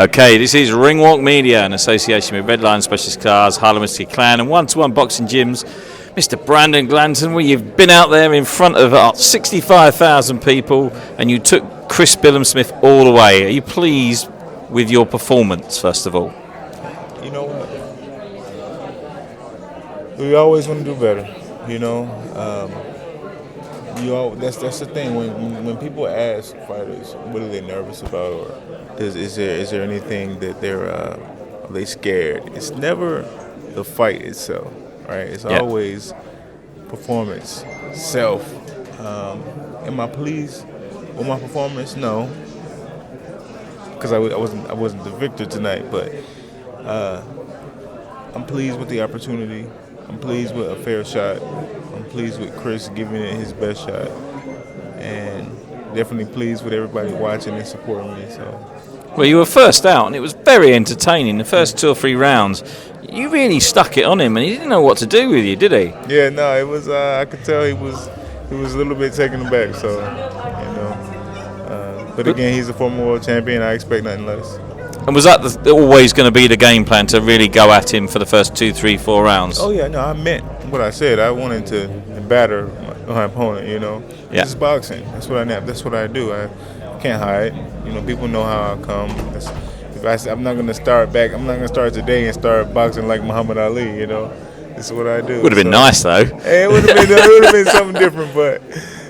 Okay, this is Ringwalk Media in association with Red Lion Specialist Cars, Harlem Whiskey Clan and One-to-One Boxing Gyms. Mr. Brandon GLANTON, well, you've been out there in front of 65,000 people and you took Chris Billham-Smith all the way. Are you pleased with your performance, first of all? You know what? We always want to do better, you know. That's the thing. When people ask fighters, what are they nervous about, or is there anything that are they scared? It's never the fight itself, right? It's always performance, self. Am I pleased with my performance? No, because I wasn't the victor tonight, but I'm pleased with the opportunity. I'm pleased with a fair shot. I'm pleased with Chris giving it his best shot, and definitely pleased with everybody watching and supporting me. So, well, you were first out, and it was very entertaining. The first 2 or 3 rounds, you really stuck it on him, and he didn't know what to do with you, did he? Yeah, no, it was. I could tell he was a little bit taken aback. So, you know, but again, he's a former world champion. I expect nothing less. And was that always going to be the game plan, to really go at him for the first 2, 3, 4 rounds? Oh yeah, no, I meant what I said. I wanted to batter my opponent. You know, This is boxing. That's what I do. I can't hide. You know, people know how I come. I'm not going to start today and start boxing like Muhammad Ali. You know, this is what I do. Would have been nice though. Hey, it would have been something different, but.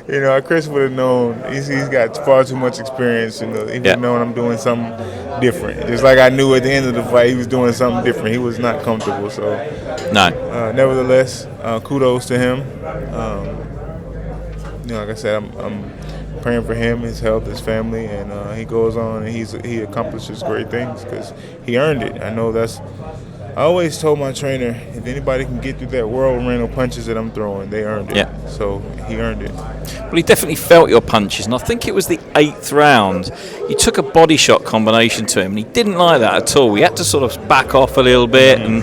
You know, Chris would have known. He's got far too much experience. You know, he would have known I'm doing something different. Just like I knew at the end of the fight, he was doing something different. He was not comfortable. So, nevertheless, kudos to him. You know, like I said, I'm praying for him, his health, his family, and he goes on and he accomplishes great things because he earned it. I always told my trainer, if anybody can get through that whirlwind of punches that I'm throwing, they earned it. Yeah. So he earned it. Well, he definitely felt your punches, and I think it was the 8th round. You took a body shot combination to him, and he didn't like that at all. He had to sort of back off a little bit, and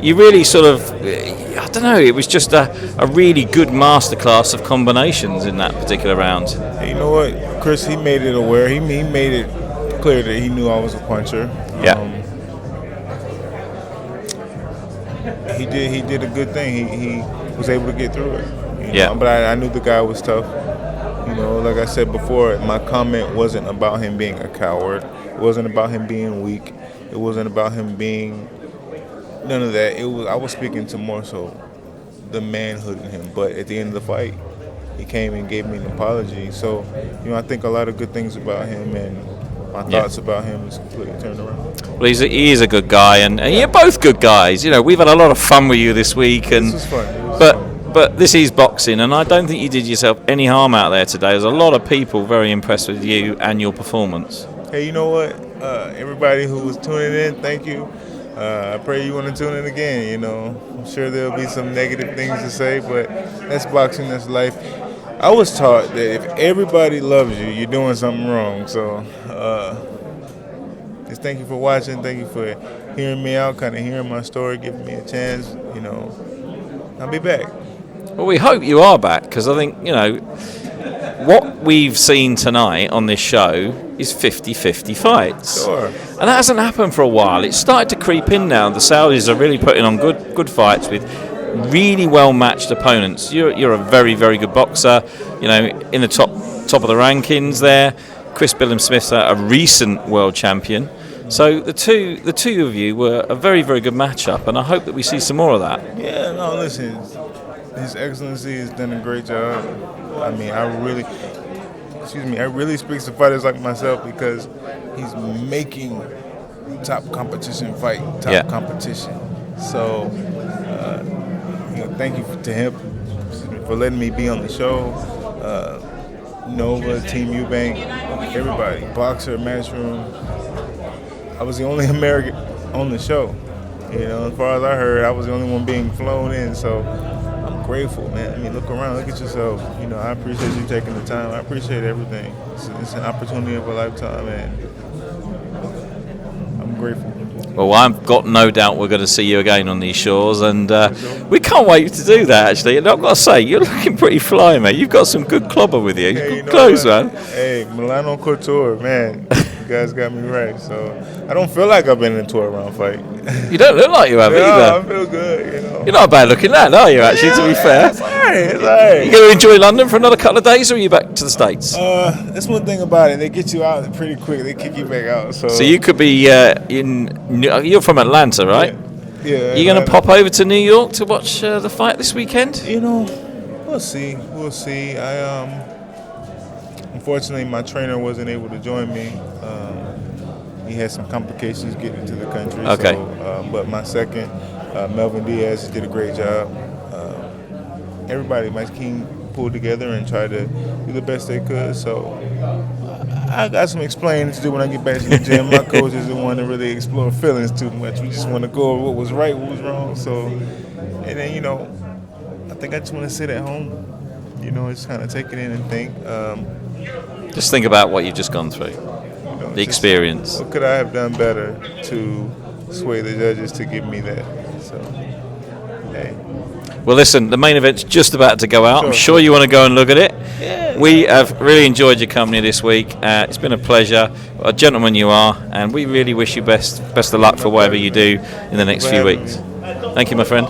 you really sort of, I don't know, it was just a really good masterclass of combinations in that particular round. Hey, you know what? Chris, he made it aware. He made it clear that he knew I was a puncher. Yeah. He did a good thing. He was able to get through it. You know? But I knew the guy was tough. You know, like I said before, my comment wasn't about him being a coward. It wasn't about him being weak. It wasn't about him being none of that. I was speaking to more so the manhood in him. But at the end of the fight, he came and gave me an apology. So, you know, I think a lot of good things about him, and my thoughts about him is completely turned around. Well, he is a good guy, and you're both good guys. You know, we've had a lot of fun with you this week, and this was fun. but this is boxing, and I don't think you did yourself any harm out there today. There's a lot of people very impressed with you and your performance. Hey, you know what? Everybody who was tuning in, thank you. I pray you want to tune in again. You know, I'm sure there'll be some negative things to say, but that's boxing, that's life. I was taught that if everybody loves you, you're doing something wrong. So just thank you for watching. Thank you for hearing me out, kind of hearing my story, giving me a chance. You know, I'll be back. Well, we hope you are back, because I think, you know, what we've seen tonight on this show is 50-50 fights. Sure. And that hasn't happened for a while. It's started to creep in now. The Saudis are really putting on good fights with really well-matched opponents. You're a very, very good boxer, you know, in the top of the rankings there. Chris Billham-Smith's a recent world champion. So the two of you were a very, very good matchup, and I hope that we see some more of that. Yeah, no, listen, His Excellency has done a great job. I mean, I really speak to fighters like myself because he's making top competition fight, competition. So, you know, thank you to him for letting me be on the show. Nova, Team Eubank, everybody, Boxer, Matchroom. I was the only American on the show. You know, as far as I heard, I was the only one being flown in. So I'm grateful, man. I mean, look around, look at yourself. You know, I appreciate you taking the time. I appreciate everything. It's an opportunity of a lifetime, and I'm grateful. Well, I've got no doubt we're going to see you again on these shores, and we can't wait to do that, actually. And I've got to say, you're looking pretty fly, mate. You've got some good clobber with you. Hey, good you know clothes, what? man. Hey, Milano Couture, man. guys got me right. So I don't feel like I've been in a 12-round fight. You don't look like you have No, either. I feel good, you know. You're not a bad looking lad, are you, actually, to be fair? It's all right. It's all right. You going to enjoy London for another couple of days, or are you back to the States? That's one thing about it. They get you out pretty quick. They kick you back out. So You could be you're from Atlanta, right? Yeah. You going to pop over to New York to watch the fight this weekend? You know, we'll see. We'll see. Unfortunately, my trainer wasn't able to join me. He had some complications getting to the country. Okay. So, but my second, Melvin Diaz, did a great job. Everybody, my team pulled together and tried to do the best they could. So I got some explaining to do when I get back to the gym. My coach isn't one to really explore feelings too much. We just want to go over what was right, what was wrong. So, and then, you know, I think I just want to sit at home, you know, just kind of take it in and think. Just think about what you've just gone through, the experience. What could I have done better to sway the judges to give me that? So, hey. Well, listen, the main event's just about to go out. Sure. I'm sure you want to go and look at it. Yeah. We have really enjoyed your company this week. It's been a pleasure. What a gentleman you are, and we really wish you best of luck for whatever you do in the next few weeks. Thank you, my friend.